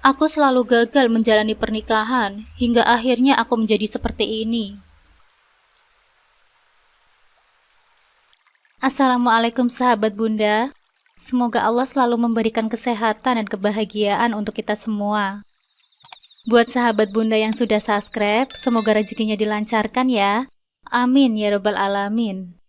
Aku selalu gagal menjalani pernikahan, hingga akhirnya aku menjadi seperti ini. Assalamualaikum sahabat Bunda. Semoga Allah selalu memberikan kesehatan dan kebahagiaan untuk kita semua. Buat sahabat Bunda yang sudah subscribe, semoga rezekinya dilancarkan ya. Amin ya robbal alamin.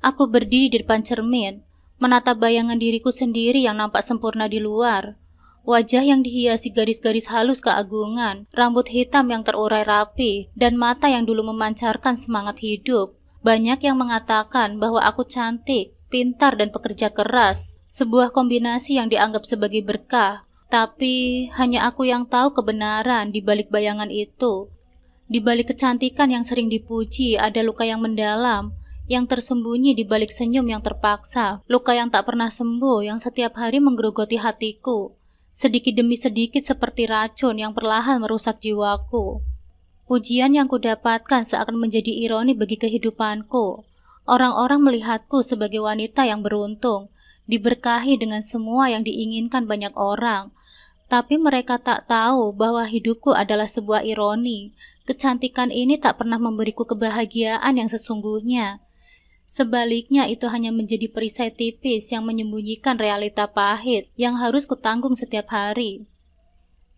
Aku berdiri di depan cermin, menatap bayangan diriku sendiri yang nampak sempurna di luar. Wajah yang dihiasi garis-garis halus keagungan, rambut hitam yang terurai rapi, dan mata yang dulu memancarkan semangat hidup. Banyak yang mengatakan bahwa aku cantik, pintar, dan pekerja keras, sebuah kombinasi yang dianggap sebagai berkah. Tapi hanya aku yang tahu kebenaran di balik bayangan itu. Di balik kecantikan yang sering dipuji ada luka yang mendalam, yang tersembunyi di balik senyum yang terpaksa, luka yang tak pernah sembuh yang setiap hari menggerogoti hatiku, sedikit demi sedikit seperti racun yang perlahan merusak jiwaku. Pujian yang kudapatkan seakan menjadi ironi bagi kehidupanku. Orang-orang melihatku sebagai wanita yang beruntung, diberkahi dengan semua yang diinginkan banyak orang. Tapi mereka tak tahu bahwa hidupku adalah sebuah ironi. Kecantikan ini tak pernah memberiku kebahagiaan yang sesungguhnya. Sebaliknya itu hanya menjadi perisai tipis yang menyembunyikan realita pahit yang harus kutanggung setiap hari.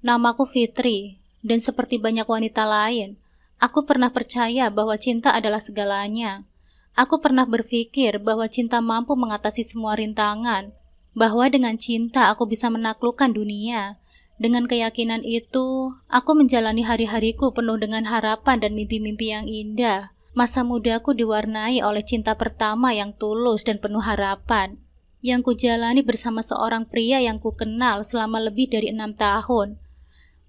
Namaku Fitri, dan seperti banyak wanita lain, aku pernah percaya bahwa cinta adalah segalanya. Aku pernah berpikir bahwa cinta mampu mengatasi semua rintangan, bahwa dengan cinta aku bisa menaklukkan dunia. Dengan keyakinan itu, aku menjalani hari-hariku penuh dengan harapan dan mimpi-mimpi yang indah. Masa mudaku diwarnai oleh cinta pertama yang tulus dan penuh harapan, yang kujalani bersama seorang pria yang kukenal selama lebih dari 6 tahun.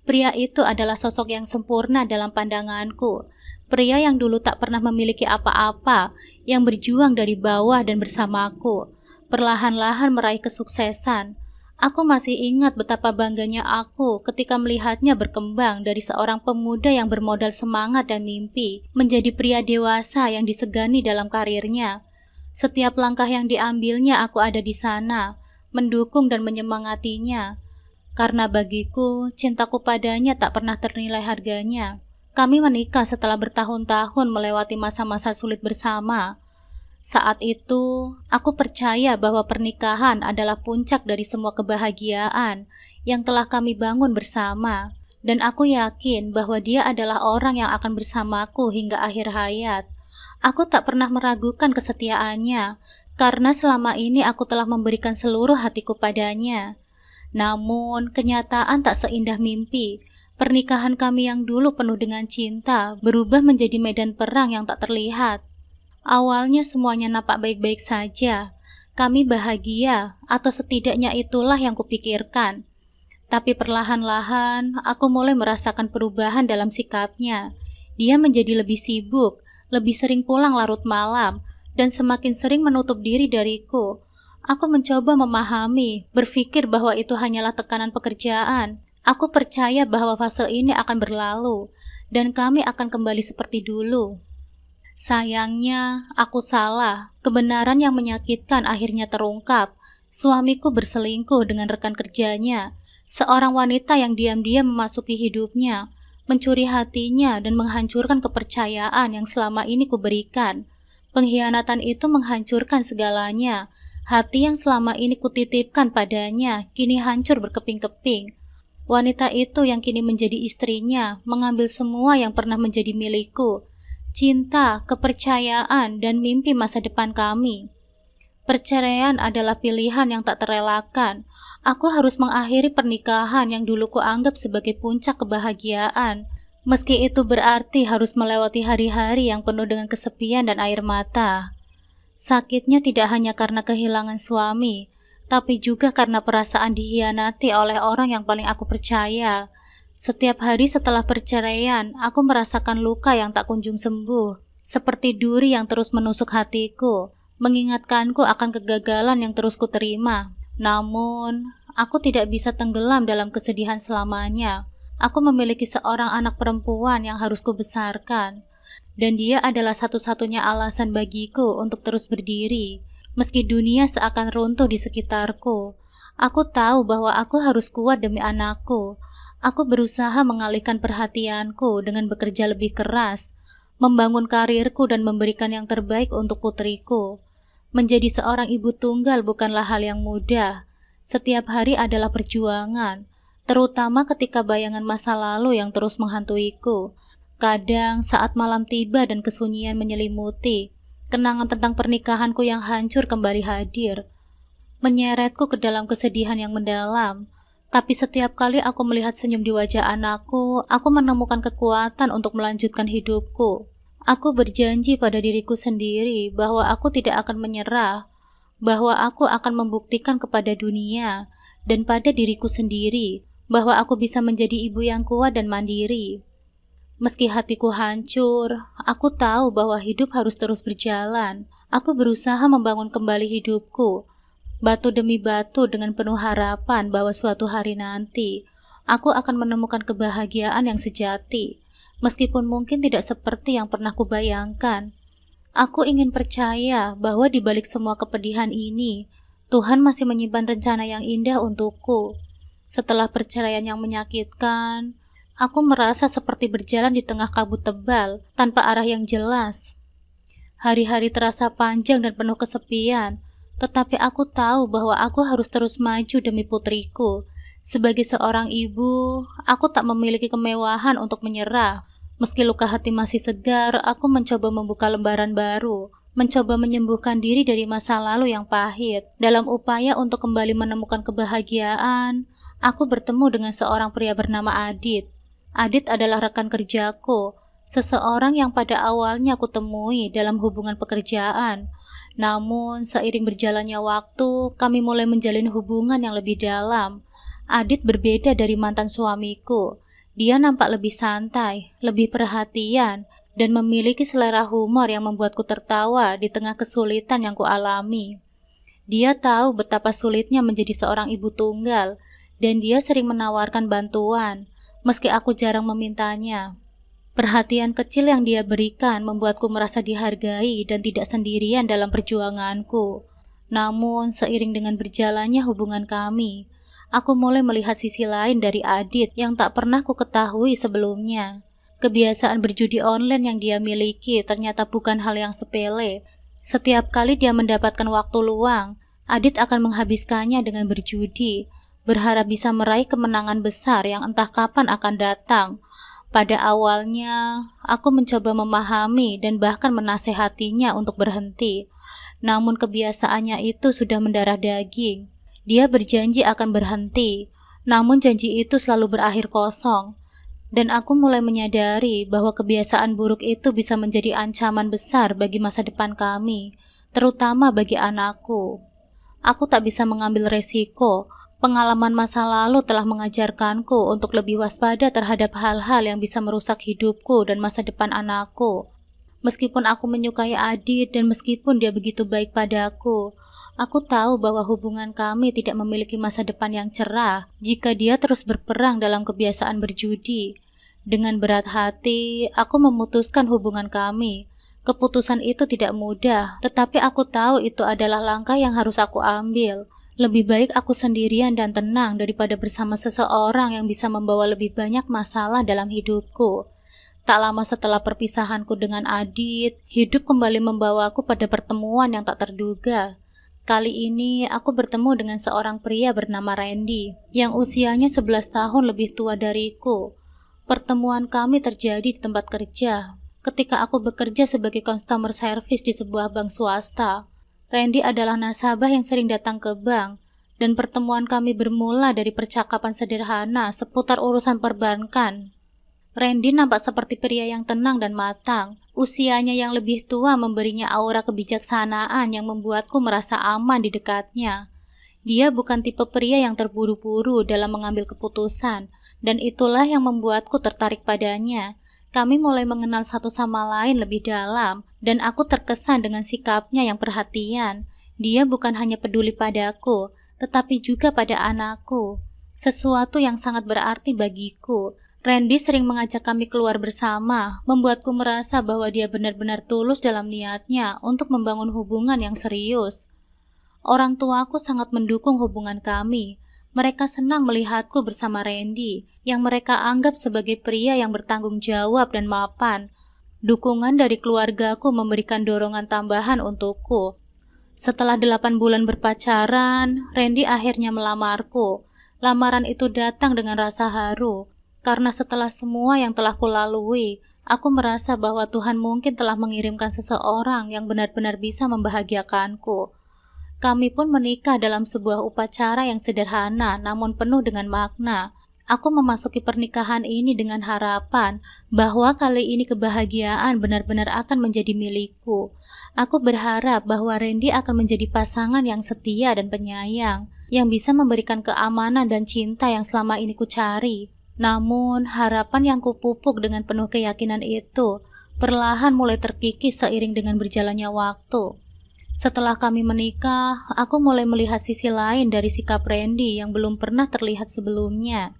Pria itu adalah sosok yang sempurna dalam pandanganku. Pria yang dulu tak pernah memiliki apa-apa, yang berjuang dari bawah dan bersamaku, perlahan-lahan meraih kesuksesan. Aku masih ingat betapa bangganya aku ketika melihatnya berkembang dari seorang pemuda yang bermodal semangat dan mimpi, menjadi pria dewasa yang disegani dalam karirnya. Setiap langkah yang diambilnya aku ada di sana, mendukung dan menyemangatinya. Karena bagiku, cintaku padanya tak pernah ternilai harganya. Kami menikah setelah bertahun-tahun melewati masa-masa sulit bersama. Saat itu, aku percaya bahwa pernikahan adalah puncak dari semua kebahagiaan yang telah kami bangun bersama. Dan aku yakin bahwa dia adalah orang yang akan bersamaku hingga akhir hayat. Aku tak pernah meragukan kesetiaannya, karena selama ini aku telah memberikan seluruh hatiku padanya. Namun, kenyataan tak seindah mimpi. Pernikahan kami yang dulu penuh dengan cinta berubah menjadi medan perang yang tak terlihat. Awalnya semuanya nampak baik-baik saja. Kami bahagia, atau setidaknya itulah yang kupikirkan. Tapi perlahan-lahan, aku mulai merasakan perubahan dalam sikapnya. Dia menjadi lebih sibuk, lebih sering pulang larut malam, dan semakin sering menutup diri dariku. Aku mencoba memahami, berpikir bahwa itu hanyalah tekanan pekerjaan. Aku percaya bahwa fase ini akan berlalu, dan kami akan kembali seperti dulu. Sayangnya, aku salah. Kebenaran yang menyakitkan akhirnya terungkap. Suamiku berselingkuh dengan rekan kerjanya, seorang wanita yang diam-diam memasuki hidupnya, mencuri hatinya dan menghancurkan kepercayaan yang selama ini kuberikan. Pengkhianatan itu menghancurkan segalanya. Hati yang selama ini kutitipkan padanya kini hancur berkeping-keping. Wanita itu yang kini menjadi istrinya mengambil semua yang pernah menjadi milikku. Cinta, kepercayaan, dan mimpi masa depan kami. Perceraian adalah pilihan yang tak terelakkan. Aku harus mengakhiri pernikahan yang dulu kuanggap sebagai puncak kebahagiaan. Meski itu berarti harus melewati hari-hari yang penuh dengan kesepian dan air mata. Sakitnya tidak hanya karena kehilangan suami, tapi juga karena perasaan dikhianati oleh orang yang paling aku percaya. Setiap hari setelah perceraian, aku merasakan luka yang tak kunjung sembuh, seperti duri yang terus menusuk hatiku, mengingatkanku akan kegagalan yang terus kuterima. Namun, aku tidak bisa tenggelam dalam kesedihan selamanya. Aku memiliki seorang anak perempuan yang harus kubesarkan. dan dia adalah satu-satunya alasan bagiku untuk terus berdiri. Meski dunia seakan runtuh di sekitarku, aku tahu bahwa aku harus kuat demi anakku. Aku berusaha mengalihkan perhatianku dengan bekerja lebih keras, membangun karirku dan memberikan yang terbaik untuk putriku. Menjadi seorang ibu tunggal bukanlah hal yang mudah. Setiap hari adalah perjuangan, terutama ketika bayangan masa lalu yang terus menghantuiku. Kadang saat malam tiba dan kesunyian menyelimuti, kenangan tentang pernikahanku yang hancur kembali hadir, menyeretku ke dalam kesedihan yang mendalam. Tapi setiap kali aku melihat senyum di wajah anakku, aku menemukan kekuatan untuk melanjutkan hidupku. Aku berjanji pada diriku sendiri bahwa aku tidak akan menyerah, bahwa aku akan membuktikan kepada dunia dan pada diriku sendiri bahwa aku bisa menjadi ibu yang kuat dan mandiri. Meski hatiku hancur, aku tahu bahwa hidup harus terus berjalan. Aku berusaha membangun kembali hidupku, batu demi batu, dengan penuh harapan bahwa suatu hari nanti aku akan menemukan kebahagiaan yang sejati. Meskipun mungkin tidak seperti yang pernah kubayangkan, aku ingin percaya bahwa di balik semua kepedihan ini, Tuhan masih menyimpan rencana yang indah untukku. Setelah perceraian yang menyakitkan, aku merasa seperti berjalan di tengah kabut tebal tanpa arah yang jelas. Hari-hari terasa panjang dan penuh kesepian, tetapi aku tahu bahwa aku harus terus maju demi putriku. Sebagai seorang ibu, aku tak memiliki kemewahan untuk menyerah. Meski luka hati masih segar, aku mencoba membuka lembaran baru, mencoba menyembuhkan diri dari masa lalu yang pahit. Dalam upaya untuk kembali menemukan kebahagiaan, aku bertemu dengan seorang pria bernama Adit. Adit adalah rekan kerjaku, seseorang yang pada awalnya aku temui dalam hubungan pekerjaan. Namun, seiring berjalannya waktu, kami mulai menjalin hubungan yang lebih dalam. Adit berbeda dari mantan suamiku. Dia nampak lebih santai, lebih perhatian, dan memiliki selera humor yang membuatku tertawa di tengah kesulitan yang kualami. Dia tahu betapa sulitnya menjadi seorang ibu tunggal, dan dia sering menawarkan bantuan, meski aku jarang memintanya. Perhatian kecil yang dia berikan membuatku merasa dihargai dan tidak sendirian dalam perjuanganku. Namun, seiring dengan berjalannya hubungan kami, aku mulai melihat sisi lain dari Adit yang tak pernah ku ketahui sebelumnya. Kebiasaan berjudi online yang dia miliki ternyata bukan hal yang sepele. Setiap kali dia mendapatkan waktu luang, Adit akan menghabiskannya dengan berjudi, berharap bisa meraih kemenangan besar yang entah kapan akan datang. Pada awalnya, aku mencoba memahami dan bahkan menasehatinya untuk berhenti. Namun kebiasaannya itu sudah mendarah daging. Dia berjanji akan berhenti, namun janji itu selalu berakhir kosong. Dan aku mulai menyadari bahwa kebiasaan buruk itu bisa menjadi ancaman besar bagi masa depan kami, terutama bagi anakku. Aku tak bisa mengambil resiko. Pengalaman masa lalu telah mengajarkanku untuk lebih waspada terhadap hal-hal yang bisa merusak hidupku dan masa depan anakku. Meskipun aku menyukai Adit dan meskipun dia begitu baik padaku, aku tahu bahwa hubungan kami tidak memiliki masa depan yang cerah jika dia terus berperang dalam kebiasaan berjudi. Dengan berat hati, aku memutuskan hubungan kami. Keputusan itu tidak mudah, tetapi aku tahu itu adalah langkah yang harus aku ambil. Lebih baik aku sendirian dan tenang daripada bersama seseorang yang bisa membawa lebih banyak masalah dalam hidupku. Tak lama setelah perpisahanku dengan Adit, hidup kembali membawaku pada pertemuan yang tak terduga. Kali ini aku bertemu dengan seorang pria bernama Randy, yang usianya 11 tahun lebih tua dariku. Pertemuan kami terjadi di tempat kerja, ketika aku bekerja sebagai customer service di sebuah bank swasta. Randy adalah nasabah yang sering datang ke bank, dan pertemuan kami bermula dari percakapan sederhana seputar urusan perbankan. Randy nampak seperti pria yang tenang dan matang. Usianya yang lebih tua memberinya aura kebijaksanaan yang membuatku merasa aman di dekatnya. Dia bukan tipe pria yang terburu-buru dalam mengambil keputusan, dan itulah yang membuatku tertarik padanya. Kami mulai mengenal satu sama lain lebih dalam, dan aku terkesan dengan sikapnya yang perhatian. Dia bukan hanya peduli padaku, tetapi juga pada anakku. Sesuatu yang sangat berarti bagiku. Randy sering mengajak kami keluar bersama, membuatku merasa bahwa dia benar-benar tulus dalam niatnya untuk membangun hubungan yang serius. Orang tuaku sangat mendukung hubungan kami. Mereka senang melihatku bersama Randy, yang mereka anggap sebagai pria yang bertanggung jawab dan mapan. Dukungan dari keluargaku memberikan dorongan tambahan untukku. Setelah 8 bulan berpacaran, Randy akhirnya melamarku. Lamaran itu datang dengan rasa haru. Karena setelah semua yang telah kulalui, aku merasa bahwa Tuhan mungkin telah mengirimkan seseorang yang benar-benar bisa membahagiakanku. Kami pun menikah dalam sebuah upacara yang sederhana namun penuh dengan makna. Aku memasuki pernikahan ini dengan harapan bahwa kali ini kebahagiaan benar-benar akan menjadi milikku. Aku berharap bahwa Randy akan menjadi pasangan yang setia dan penyayang, yang bisa memberikan keamanan dan cinta yang selama ini kucari. Namun, harapan yang kupupuk dengan penuh keyakinan itu perlahan mulai terkikis seiring dengan berjalannya waktu. Setelah kami menikah, aku mulai melihat sisi lain dari sikap Randy yang belum pernah terlihat sebelumnya.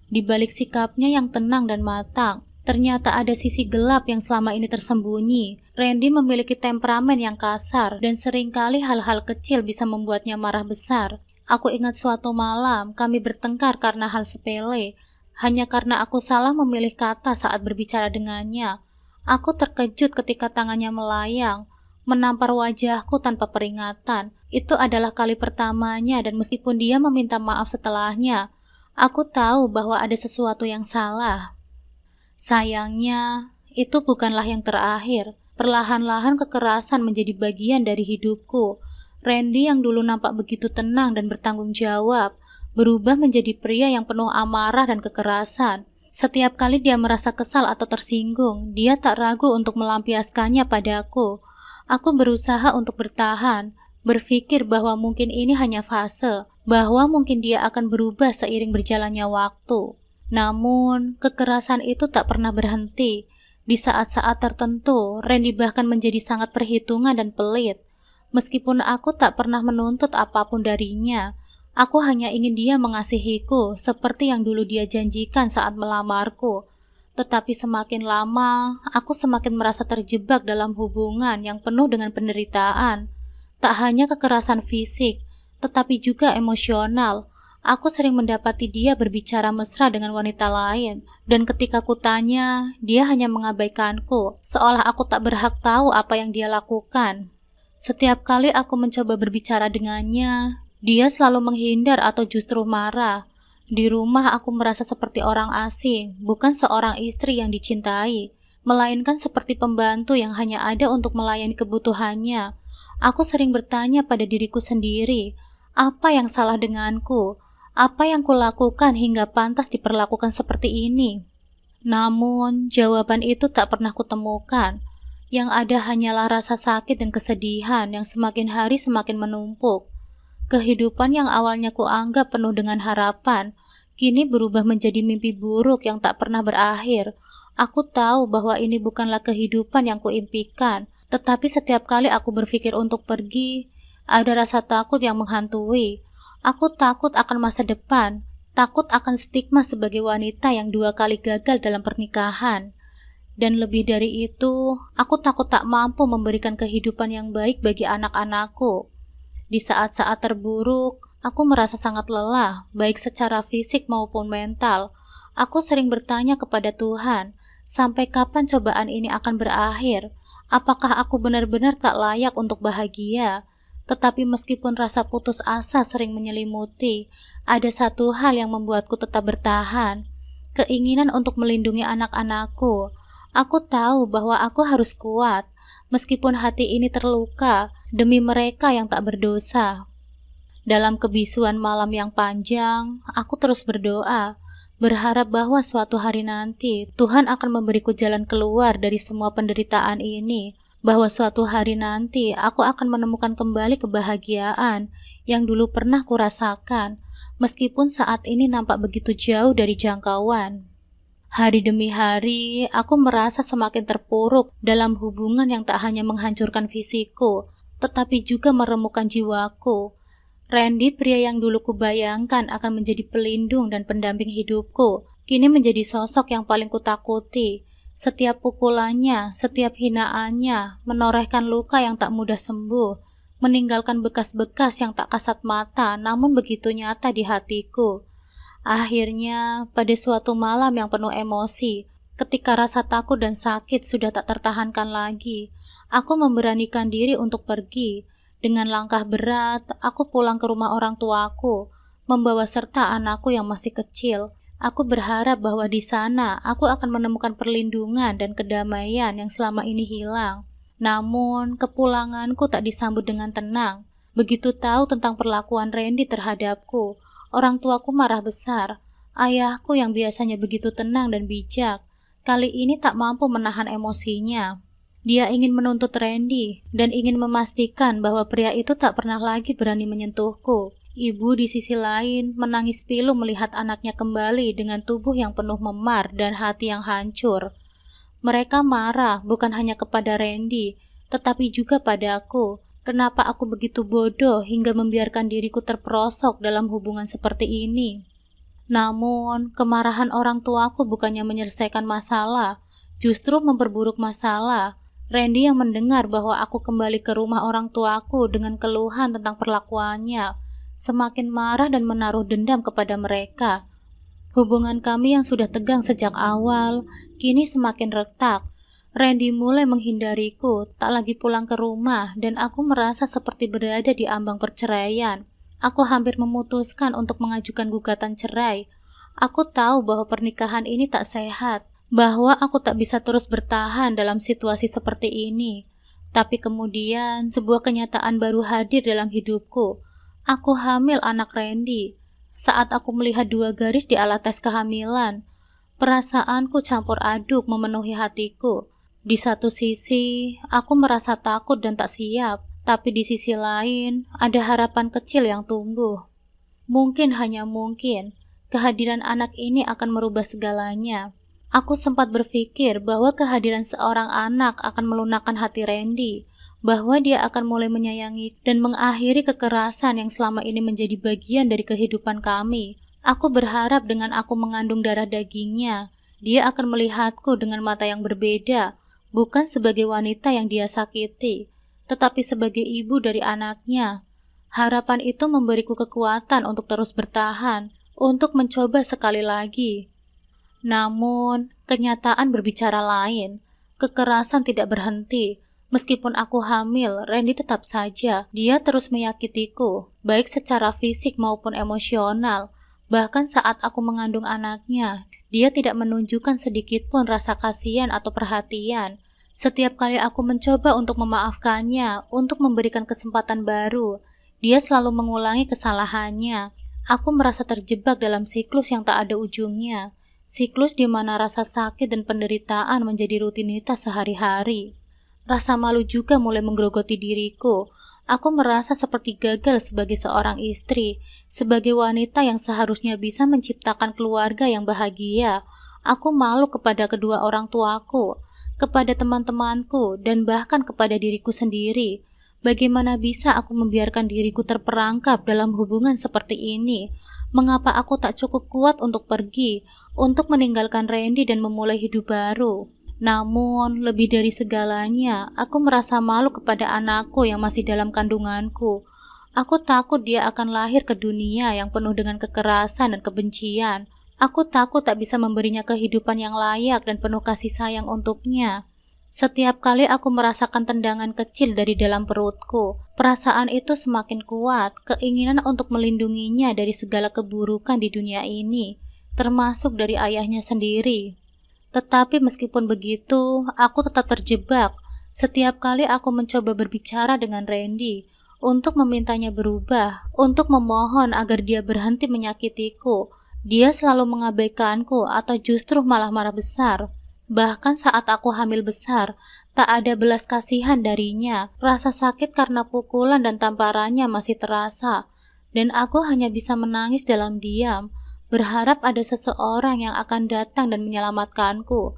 Di balik sikapnya yang tenang dan matang, ternyata ada sisi gelap yang selama ini tersembunyi. Randy memiliki temperamen yang kasar dan seringkali hal-hal kecil bisa membuatnya marah besar. Aku ingat suatu malam kami bertengkar karena hal sepele. Hanya karena aku salah memilih kata saat berbicara dengannya. Aku terkejut ketika tangannya melayang, menampar wajahku tanpa peringatan. Itu adalah kali pertamanya dan meskipun dia meminta maaf setelahnya, aku tahu bahwa ada sesuatu yang salah. Sayangnya, itu bukanlah yang terakhir. Perlahan-lahan kekerasan menjadi bagian dari hidupku. Randy yang dulu nampak begitu tenang dan bertanggung jawab, berubah menjadi pria yang penuh amarah dan kekerasan. Setiap kali dia merasa kesal atau tersinggung, dia tak ragu untuk melampiaskannya padaku. Aku berusaha untuk bertahan, berpikir bahwa mungkin ini hanya fase, bahwa mungkin dia akan berubah seiring berjalannya waktu. Namun, kekerasan itu tak pernah berhenti. Di saat-saat tertentu, Randy bahkan menjadi sangat perhitungan dan pelit. Meskipun aku tak pernah menuntut apapun darinya, aku hanya ingin dia mengasihiku seperti yang dulu dia janjikan saat melamarku. Tetapi semakin lama, aku semakin merasa terjebak dalam hubungan yang penuh dengan penderitaan. Tak hanya kekerasan fisik, tetapi juga emosional. Aku sering mendapati dia berbicara mesra dengan wanita lain, dan ketika kutanya, dia hanya mengabaikanku, seolah aku tak berhak tahu apa yang dia lakukan. Setiap kali aku mencoba berbicara dengannya, dia selalu menghindar atau justru marah. Di rumah aku merasa seperti orang asing, bukan seorang istri yang dicintai, melainkan seperti pembantu yang hanya ada untuk melayani kebutuhannya. Aku sering bertanya pada diriku sendiri, apa yang salah denganku? Apa yang kulakukan hingga pantas diperlakukan seperti ini? Namun, jawaban itu tak pernah kutemukan. Yang ada hanyalah rasa sakit dan kesedihan yang semakin hari semakin menumpuk. Kehidupan yang awalnya kuanggap penuh dengan harapan, kini berubah menjadi mimpi buruk yang tak pernah berakhir. Aku tahu bahwa ini bukanlah kehidupan yang kuimpikan, tetapi setiap kali aku berpikir untuk pergi, ada rasa takut yang menghantui. Aku takut akan masa depan, takut akan stigma sebagai wanita yang 2 kali gagal dalam pernikahan. Dan lebih dari itu, aku takut tak mampu memberikan kehidupan yang baik bagi anak-anakku. Di saat-saat terburuk, aku merasa sangat lelah, baik secara fisik maupun mental. Aku sering bertanya kepada Tuhan, sampai kapan cobaan ini akan berakhir? Apakah aku benar-benar tak layak untuk bahagia? Tetapi meskipun rasa putus asa sering menyelimuti, ada satu hal yang membuatku tetap bertahan. Keinginan untuk melindungi anak-anakku. Aku tahu bahwa aku harus kuat, meskipun hati ini terluka, demi mereka yang tak berdosa. Dalam kebisuan malam yang panjang, aku terus berdoa, berharap bahwa suatu hari nanti Tuhan akan memberiku jalan keluar dari semua penderitaan ini, bahwa suatu hari nanti aku akan menemukan kembali kebahagiaan yang dulu pernah kurasakan, meskipun saat ini nampak begitu jauh dari jangkauan. Hari demi hari, aku merasa semakin terpuruk dalam hubungan yang tak hanya menghancurkan fisikku, tetapi juga meremukkan jiwaku. Randy, pria yang dulu kubayangkan akan menjadi pelindung dan pendamping hidupku, kini menjadi sosok yang paling kutakuti. Setiap pukulannya, setiap hinaannya, menorehkan luka yang tak mudah sembuh, meninggalkan bekas-bekas yang tak kasat mata namun begitu nyata di hatiku. Akhirnya, pada suatu malam yang penuh emosi, ketika rasa takut dan sakit sudah tak tertahankan lagi, aku memberanikan diri untuk pergi. Dengan langkah berat, aku pulang ke rumah orang tuaku, membawa serta anakku yang masih kecil. Aku berharap bahwa di sana aku akan menemukan perlindungan dan kedamaian yang selama ini hilang. Namun, kepulanganku tak disambut dengan tenang. Begitu tahu tentang perlakuan Randy terhadapku, orang tuaku marah besar. Ayahku yang biasanya begitu tenang dan bijak, kali ini tak mampu menahan emosinya. Dia ingin menuntut Randy dan ingin memastikan bahwa pria itu tak pernah lagi berani menyentuhku. Ibu di sisi lain menangis pilu melihat anaknya kembali dengan tubuh yang penuh memar dan hati yang hancur. Mereka marah bukan hanya kepada Randy, tetapi juga padaku. Kenapa aku begitu bodoh hingga membiarkan diriku terperosok dalam hubungan seperti ini? Namun, kemarahan orang tuaku bukannya menyelesaikan masalah, justru memperburuk masalah. Randy yang mendengar bahwa aku kembali ke rumah orang tuaku dengan keluhan tentang perlakuannya, semakin marah dan menaruh dendam kepada mereka. Hubungan kami yang sudah tegang sejak awal, kini semakin retak. Randy mulai menghindariku, tak lagi pulang ke rumah, dan aku merasa seperti berada di ambang perceraian. Aku hampir memutuskan untuk mengajukan gugatan cerai. Aku tahu bahwa pernikahan ini tak sehat, bahwa aku tak bisa terus bertahan dalam situasi seperti ini. Tapi kemudian, sebuah kenyataan baru hadir dalam hidupku. Aku hamil anak Randy. Saat aku melihat 2 garis di alat tes kehamilan, perasaanku campur aduk memenuhi hatiku. Di satu sisi, aku merasa takut dan tak siap, tapi di sisi lain, ada harapan kecil yang tumbuh. Mungkin hanya mungkin, kehadiran anak ini akan merubah segalanya. Aku sempat berpikir bahwa kehadiran seorang anak akan melunakkan hati Randy, bahwa dia akan mulai menyayangi dan mengakhiri kekerasan yang selama ini menjadi bagian dari kehidupan kami. Aku berharap dengan aku mengandung darah dagingnya, dia akan melihatku dengan mata yang berbeda, bukan sebagai wanita yang dia sakiti, tetapi sebagai ibu dari anaknya. Harapan itu memberiku kekuatan untuk terus bertahan, untuk mencoba sekali lagi. Namun, kenyataan berbicara lain. Kekerasan tidak berhenti. Meskipun aku hamil, Randy tetap saja. Dia terus menyakitiku, baik secara fisik maupun emosional. Bahkan saat aku mengandung anaknya, dia tidak menunjukkan sedikit pun rasa kasihan atau perhatian. Setiap kali aku mencoba untuk memaafkannya, untuk memberikan kesempatan baru, dia selalu mengulangi kesalahannya. Aku merasa terjebak dalam siklus yang tak ada ujungnya. Siklus di mana rasa sakit dan penderitaan menjadi rutinitas sehari-hari. Rasa malu juga mulai menggerogoti diriku. Aku merasa seperti gagal sebagai seorang istri, sebagai wanita yang seharusnya bisa menciptakan keluarga yang bahagia. Aku malu kepada kedua orang tuaku, kepada teman-temanku, dan bahkan kepada diriku sendiri. Bagaimana bisa aku membiarkan diriku terperangkap dalam hubungan seperti ini? Mengapa aku tak cukup kuat untuk pergi, untuk meninggalkan Randy dan memulai hidup baru? Namun, lebih dari segalanya, aku merasa malu kepada anakku yang masih dalam kandunganku. Aku takut dia akan lahir ke dunia yang penuh dengan kekerasan dan kebencian. Aku takut tak bisa memberinya kehidupan yang layak dan penuh kasih sayang untuknya. Setiap kali aku merasakan tendangan kecil dari dalam perutku, perasaan itu semakin kuat, keinginan untuk melindunginya dari segala keburukan di dunia ini, termasuk dari ayahnya sendiri. Tetapi meskipun begitu, aku tetap terjebak. Setiap kali aku mencoba berbicara dengan Randy, untuk memintanya berubah, untuk memohon agar dia berhenti menyakitiku, dia selalu mengabaikanku atau justru malah marah besar. Bahkan saat aku hamil besar, tak ada belas kasihan darinya. Rasa sakit karena pukulan dan tamparannya masih terasa, dan aku hanya bisa menangis dalam diam, berharap ada seseorang yang akan datang dan menyelamatkanku.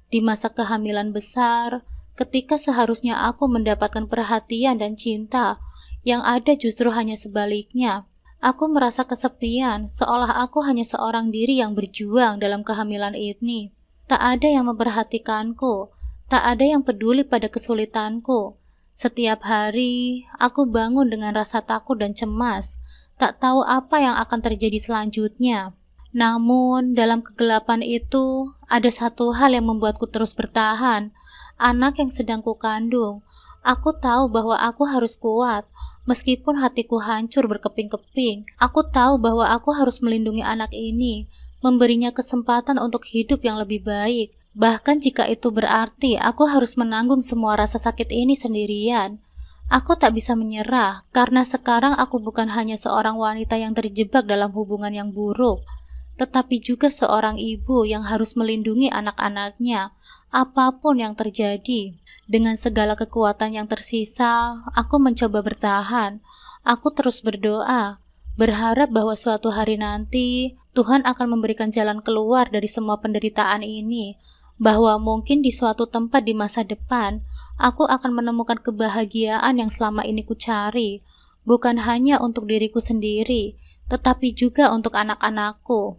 Di masa kehamilan besar, ketika seharusnya aku mendapatkan perhatian dan cinta, yang ada justru hanya sebaliknya. Aku merasa kesepian, seolah aku hanya seorang diri yang berjuang dalam kehamilan ini. Tak ada yang memperhatikanku, tak ada yang peduli pada kesulitanku. Setiap hari, aku bangun dengan rasa takut dan cemas, tak tahu apa yang akan terjadi selanjutnya. Namun, dalam kegelapan itu, ada satu hal yang membuatku terus bertahan. Anak yang sedang kukandung. Aku tahu bahwa aku harus kuat. Meskipun hatiku hancur berkeping-keping, aku tahu bahwa aku harus melindungi anak ini, memberinya kesempatan untuk hidup yang lebih baik. Bahkan jika itu berarti aku harus menanggung semua rasa sakit ini sendirian. Aku tak bisa menyerah, karena sekarang aku bukan hanya seorang wanita yang terjebak dalam hubungan yang buruk, tetapi juga seorang ibu yang harus melindungi anak-anaknya, apapun yang terjadi. Dengan segala kekuatan yang tersisa, aku mencoba bertahan. Aku terus berdoa, berharap bahwa suatu hari nanti Tuhan akan memberikan jalan keluar dari semua penderitaan ini, bahwa mungkin di suatu tempat di masa depan, aku akan menemukan kebahagiaan yang selama ini ku cari, bukan hanya untuk diriku sendiri, tetapi juga untuk anak-anakku.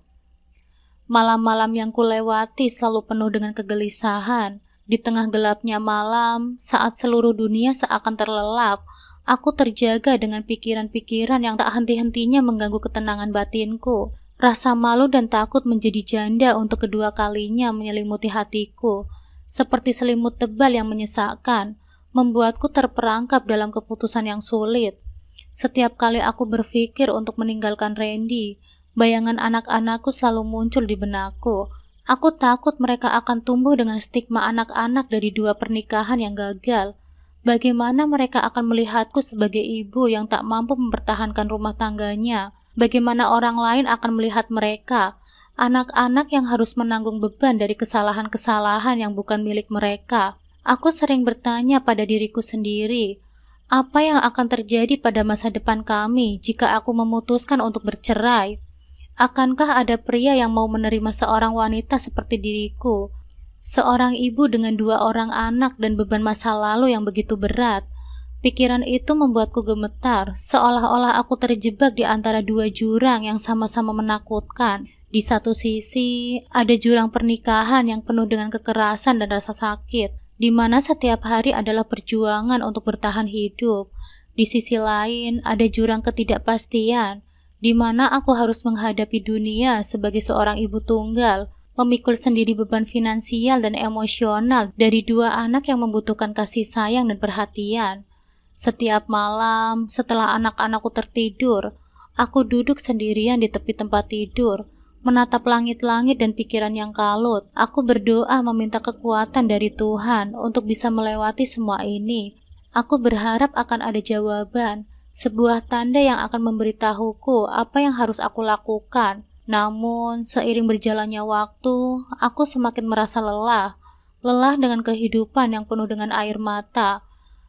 Malam-malam yang kulewati selalu penuh dengan kegelisahan. Di tengah gelapnya malam, saat seluruh dunia seakan terlelap, aku terjaga dengan pikiran-pikiran yang tak henti-hentinya mengganggu ketenangan batinku. Rasa malu dan takut menjadi janda untuk kedua kalinya menyelimuti hatiku, seperti selimut tebal yang menyesakkan, membuatku terperangkap dalam keputusan yang sulit. Setiap kali aku berpikir untuk meninggalkan Randy, bayangan anak-anakku selalu muncul di benakku. Aku takut mereka akan tumbuh dengan stigma anak-anak dari dua pernikahan yang gagal. Bagaimana mereka akan melihatku sebagai ibu yang tak mampu mempertahankan rumah tangganya? Bagaimana orang lain akan melihat mereka, anak-anak yang harus menanggung beban dari kesalahan-kesalahan yang bukan milik mereka? Aku sering bertanya pada diriku sendiri, apa yang akan terjadi pada masa depan kami jika aku memutuskan untuk bercerai? Akankah ada pria yang mau menerima seorang wanita seperti diriku? Seorang ibu dengan 2 orang anak dan beban masa lalu yang begitu berat. Pikiran itu membuatku gemetar, seolah-olah aku terjebak di antara 2 jurang yang sama-sama menakutkan. Di satu sisi, ada jurang pernikahan yang penuh dengan kekerasan dan rasa sakit, di mana setiap hari adalah perjuangan untuk bertahan hidup. Di sisi lain, ada jurang ketidakpastian, di mana aku harus menghadapi dunia sebagai seorang ibu tunggal, memikul sendiri beban finansial dan emosional dari 2 anak yang membutuhkan kasih sayang dan perhatian. Setiap malam, setelah anak-anakku tertidur, aku duduk sendirian di tepi tempat tidur, menatap langit-langit dan pikiran yang kalut. Aku berdoa meminta kekuatan dari Tuhan untuk bisa melewati semua ini. Aku berharap akan ada jawaban, sebuah tanda yang akan memberitahuku apa yang harus aku lakukan. Namun, seiring berjalannya waktu, aku semakin merasa lelah. Lelah dengan kehidupan yang penuh dengan air mata.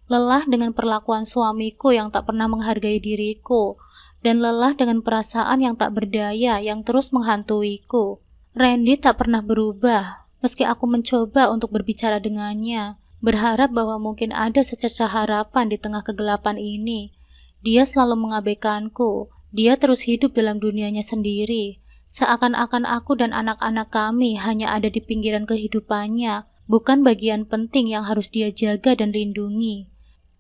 Lelah dengan perlakuan suamiku yang tak pernah menghargai diriku. Dan lelah dengan perasaan yang tak berdaya yang terus menghantuiku. Randy tak pernah berubah, meski aku mencoba untuk berbicara dengannya, berharap bahwa mungkin ada secercah harapan di tengah kegelapan ini. Dia selalu mengabaikanku. Dia terus hidup dalam dunianya sendiri. Seakan-akan aku dan anak-anak kami hanya ada di pinggiran kehidupannya, bukan bagian penting yang harus dia jaga dan lindungi.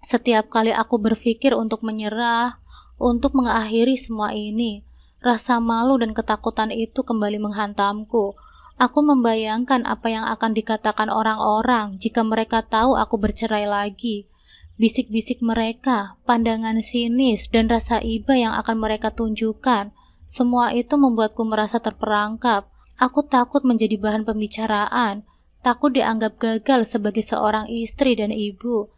Setiap kali aku berpikir untuk menyerah, untuk mengakhiri semua ini, rasa malu dan ketakutan itu kembali menghantamku. Aku membayangkan apa yang akan dikatakan orang-orang jika mereka tahu aku bercerai lagi. Bisik-bisik mereka, pandangan sinis, dan rasa iba yang akan mereka tunjukkan, semua itu membuatku merasa terperangkap. Aku takut menjadi bahan pembicaraan, takut dianggap gagal sebagai seorang istri dan ibu.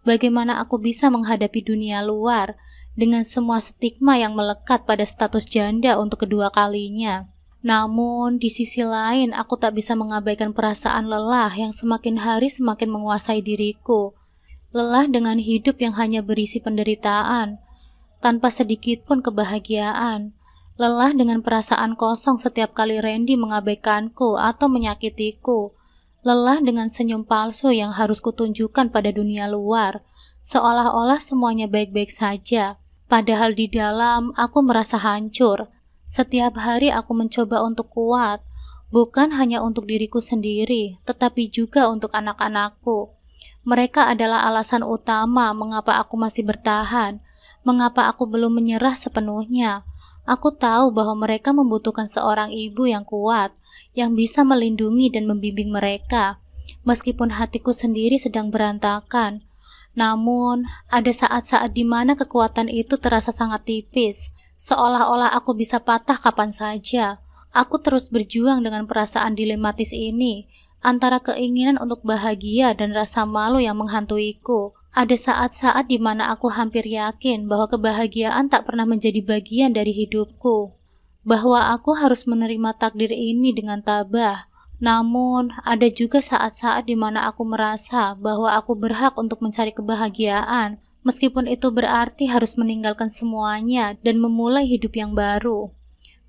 Bagaimana aku bisa menghadapi dunia luar dengan semua stigma yang melekat pada status janda untuk kedua kalinya? Namun, di sisi lain, aku tak bisa mengabaikan perasaan lelah yang semakin hari semakin menguasai diriku. Lelah dengan hidup yang hanya berisi penderitaan, tanpa sedikit pun kebahagiaan. Lelah dengan perasaan kosong setiap kali Randy mengabaikanku atau menyakitiku. Lelah dengan senyum palsu yang harus kutunjukkan pada dunia luar, seolah-olah semuanya baik-baik saja. Padahal di dalam aku merasa hancur. Setiap hari aku mencoba untuk kuat, bukan hanya untuk diriku sendiri, tetapi juga untuk anak-anakku. Mereka adalah alasan utama mengapa aku masih bertahan, mengapa aku belum menyerah sepenuhnya. Aku tahu bahwa mereka membutuhkan seorang ibu yang kuat, yang bisa melindungi dan membimbing mereka, meskipun hatiku sendiri sedang berantakan. Namun, ada saat-saat di mana kekuatan itu terasa sangat tipis, seolah-olah aku bisa patah kapan saja. Aku terus berjuang dengan perasaan dilematis ini, antara keinginan untuk bahagia dan rasa malu yang menghantuiku. Ada saat-saat di mana aku hampir yakin bahwa kebahagiaan tak pernah menjadi bagian dari hidupku, bahwa aku harus menerima takdir ini dengan tabah. Namun, ada juga saat-saat di mana aku merasa bahwa aku berhak untuk mencari kebahagiaan, meskipun itu berarti harus meninggalkan semuanya dan memulai hidup yang baru.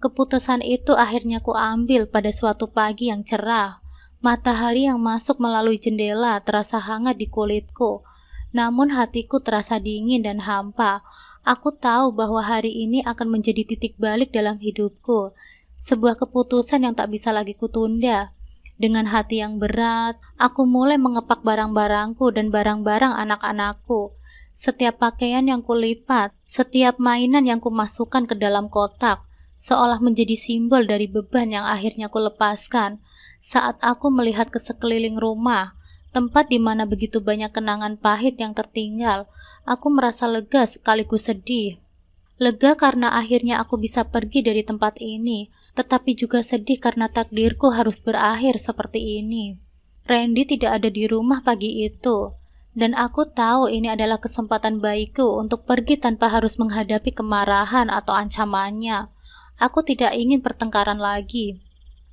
Keputusan itu akhirnya ku ambil pada suatu pagi yang cerah. Matahari yang masuk melalui jendela terasa hangat di kulitku, namun hatiku terasa dingin dan hampa. Aku tahu bahwa hari ini akan menjadi titik balik dalam hidupku, sebuah keputusan yang tak bisa lagi kutunda. Dengan hati yang berat, aku mulai mengepak barang-barangku dan barang-barang anak-anakku. Setiap pakaian yang kulipat, setiap mainan yang kumasukkan ke dalam kotak, seolah menjadi simbol dari beban yang akhirnya kulepaskan. Saat aku melihat ke sekeliling rumah, tempat di mana begitu banyak kenangan pahit yang tertinggal, aku merasa lega sekaligus sedih. Lega karena akhirnya aku bisa pergi dari tempat ini, tetapi juga sedih karena takdirku harus berakhir seperti ini. Randy tidak ada di rumah pagi itu, dan aku tahu ini adalah kesempatan baikku untuk pergi tanpa harus menghadapi kemarahan atau ancamannya. Aku tidak ingin pertengkaran lagi,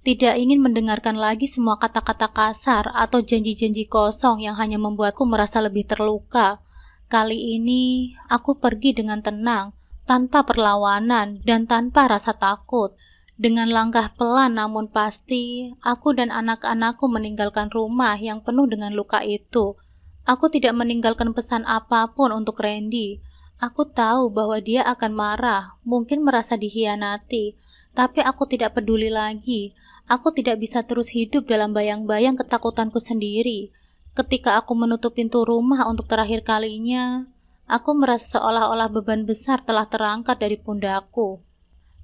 tidak ingin mendengarkan lagi semua kata-kata kasar atau janji-janji kosong yang hanya membuatku merasa lebih terluka. Kali ini, aku pergi dengan tenang, tanpa perlawanan dan tanpa rasa takut. Dengan langkah pelan namun pasti, aku dan anak-anakku meninggalkan rumah yang penuh dengan luka itu. Aku tidak meninggalkan pesan apapun untuk Randy. Aku tahu bahwa dia akan marah, mungkin merasa dikhianati, tapi aku tidak peduli lagi. Aku tidak bisa terus hidup dalam bayang-bayang ketakutanku sendiri. Ketika aku menutup pintu rumah untuk terakhir kalinya, aku merasa seolah-olah beban besar telah terangkat dari pundakku.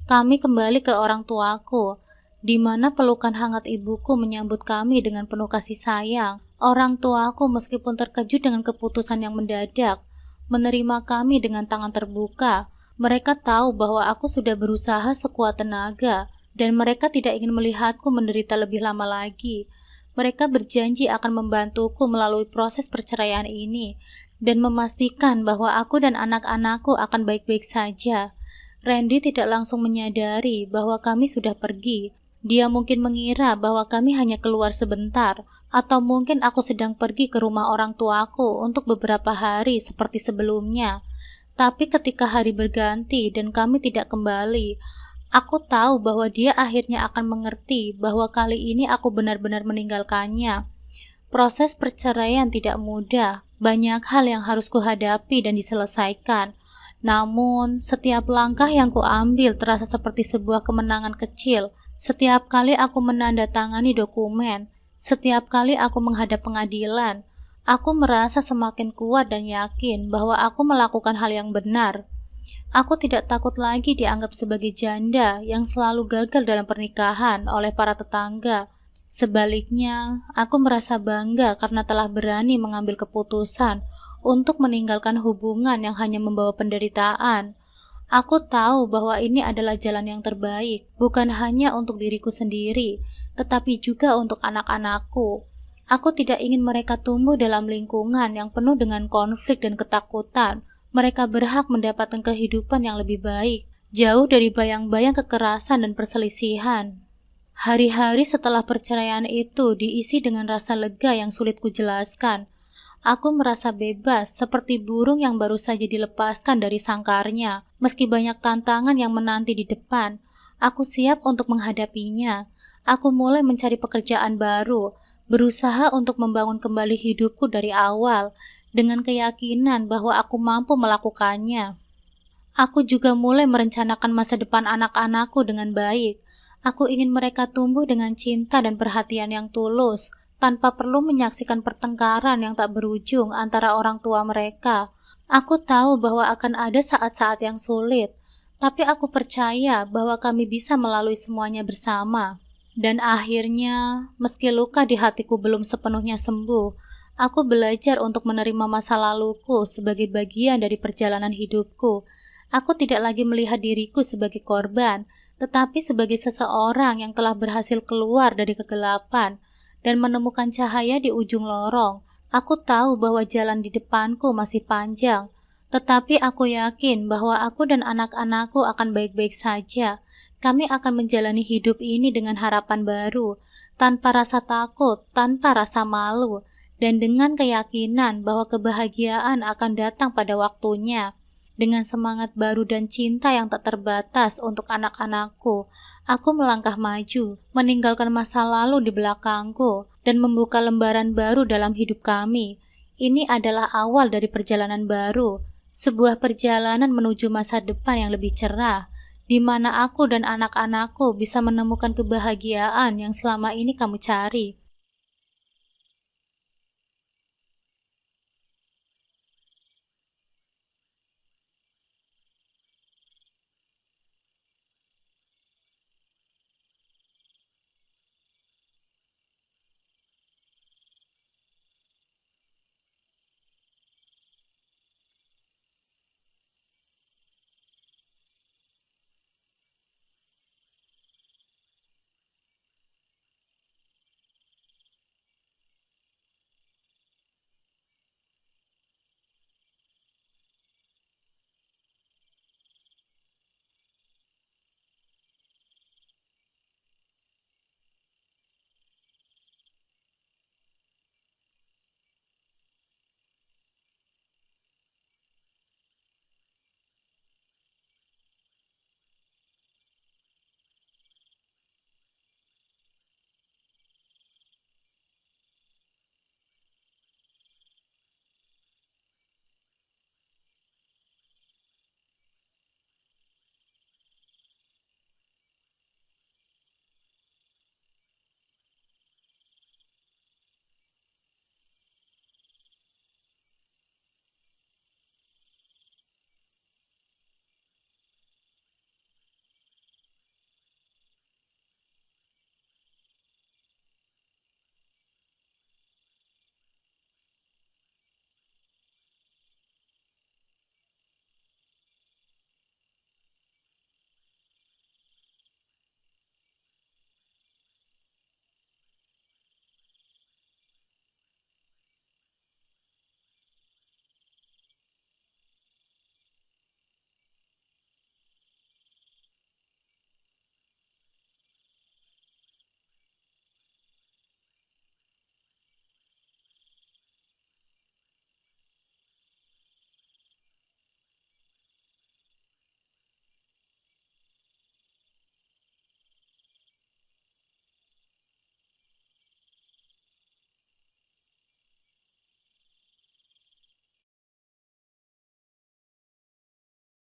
Kami kembali ke orang tuaku, di mana pelukan hangat ibuku menyambut kami dengan penuh kasih sayang. Orang tuaku meskipun terkejut dengan keputusan yang mendadak, menerima kami dengan tangan terbuka. Mereka tahu bahwa aku sudah berusaha sekuat tenaga, dan mereka tidak ingin melihatku menderita lebih lama lagi. Mereka berjanji akan membantuku melalui proses perceraian ini, dan memastikan bahwa aku dan anak-anakku akan baik-baik saja. Randy tidak langsung menyadari bahwa kami sudah pergi. Dia mungkin mengira bahwa kami hanya keluar sebentar, atau mungkin aku sedang pergi ke rumah orang tuaku untuk beberapa hari seperti sebelumnya. Tapi ketika hari berganti dan kami tidak kembali, aku tahu bahwa dia akhirnya akan mengerti bahwa kali ini aku benar-benar meninggalkannya. Proses perceraian tidak mudah, banyak hal yang harus kuhadapi dan diselesaikan. Namun, setiap langkah yang kuambil terasa seperti sebuah kemenangan kecil. Setiap kali aku menandatangani dokumen, setiap kali aku menghadap pengadilan, aku merasa semakin kuat dan yakin bahwa aku melakukan hal yang benar. Aku tidak takut lagi dianggap sebagai janda yang selalu gagal dalam pernikahan oleh para tetangga. Sebaliknya, aku merasa bangga karena telah berani mengambil keputusan untuk meninggalkan hubungan yang hanya membawa penderitaan. Aku tahu bahwa ini adalah jalan yang terbaik, bukan hanya untuk diriku sendiri, tetapi juga untuk anak-anakku. Aku tidak ingin mereka tumbuh dalam lingkungan yang penuh dengan konflik dan ketakutan. Mereka berhak mendapatkan kehidupan yang lebih baik, jauh dari bayang-bayang kekerasan dan perselisihan. Hari-hari setelah perceraian itu diisi dengan rasa lega yang sulit kujelaskan. Aku merasa bebas, seperti burung yang baru saja dilepaskan dari sangkarnya. Meski banyak tantangan yang menanti di depan, aku siap untuk menghadapinya. Aku mulai mencari pekerjaan baru, berusaha untuk membangun kembali hidupku dari awal, dengan keyakinan bahwa aku mampu melakukannya. Aku juga mulai merencanakan masa depan anak-anakku dengan baik. Aku ingin mereka tumbuh dengan cinta dan perhatian yang tulus, tanpa perlu menyaksikan pertengkaran yang tak berujung antara orang tua mereka. Aku tahu bahwa akan ada saat-saat yang sulit, tapi aku percaya bahwa kami bisa melalui semuanya bersama. Dan akhirnya, meski luka di hatiku belum sepenuhnya sembuh, aku belajar untuk menerima masa laluku sebagai bagian dari perjalanan hidupku. Aku tidak lagi melihat diriku sebagai korban, tetapi sebagai seseorang yang telah berhasil keluar dari kegelapan dan menemukan cahaya di ujung lorong. Aku tahu bahwa jalan di depanku masih panjang, tetapi aku yakin bahwa aku dan anak-anakku akan baik-baik saja. Kami akan menjalani hidup ini dengan harapan baru, tanpa rasa takut, tanpa rasa malu, dan dengan keyakinan bahwa kebahagiaan akan datang pada waktunya. Dengan semangat baru dan cinta yang tak terbatas untuk anak-anakku, aku melangkah maju, meninggalkan masa lalu di belakangku, dan membuka lembaran baru dalam hidup kami. Ini adalah awal dari perjalanan baru, sebuah perjalanan menuju masa depan yang lebih cerah, di mana aku dan anak-anakku bisa menemukan kebahagiaan yang selama ini kamu cari.